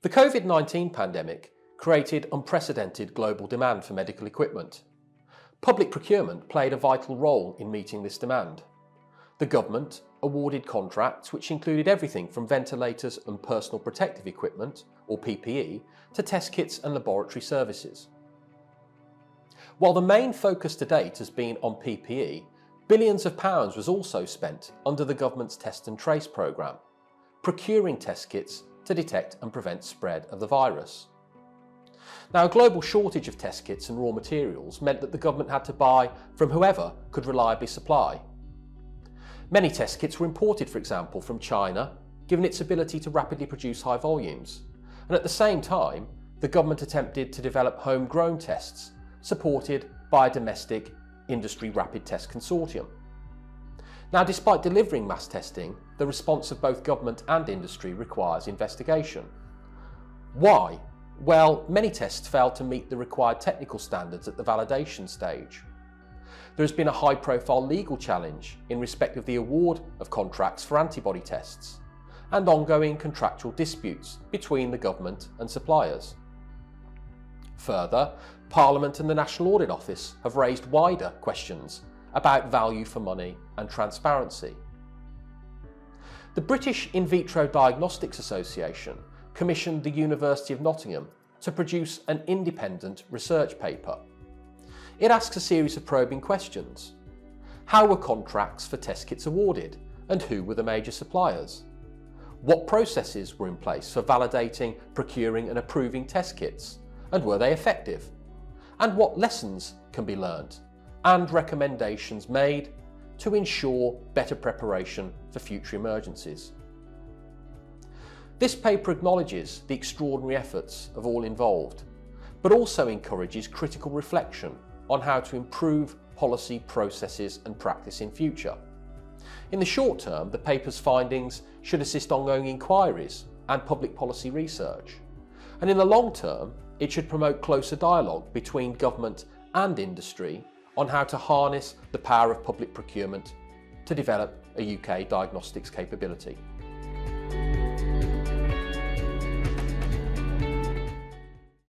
The COVID-19 pandemic created unprecedented global demand for medical equipment. Public procurement played a vital role in meeting this demand. The government awarded contracts which included everything from ventilators and personal protective equipment, or PPE, to test kits and laboratory services. While the main focus to date has been on PPE, billions of pounds was also spent under the government's Test and Trace programme, procuring test kits to detect and prevent spread of the virus. Now, a global shortage of test kits and raw materials meant that the government had to buy from whoever could reliably supply. Many test kits were imported, for example, from China, given its ability to rapidly produce high volumes. And at the same time, the government attempted to develop homegrown tests, supported by a domestic industry rapid test consortium. Now, despite delivering mass testing, the response of both government and industry requires investigation. Why? Well, many tests failed to meet the required technical standards at the validation stage. There has been a high-profile legal challenge in respect of the award of contracts for antibody tests, and ongoing contractual disputes between the government and suppliers. Further, Parliament and the National Audit Office have raised wider questions about value for money and transparency. The British In Vitro Diagnostics Association commissioned the University of Nottingham to produce an independent research paper. It asks a series of probing questions. How were contracts for test kits awarded, and who were the major suppliers? What processes were in place for validating, procuring and approving test kits, and were they effective? And what lessons can be learnt and recommendations made to ensure better preparation for future emergencies? This paper acknowledges the extraordinary efforts of all involved, but also encourages critical reflection on how to improve policy, processes and practice in future. In the short term, the paper's findings should assist ongoing inquiries and public policy research. And in the long term, it should promote closer dialogue between government and industry on how to harness the power of public procurement to develop a UK diagnostics capability.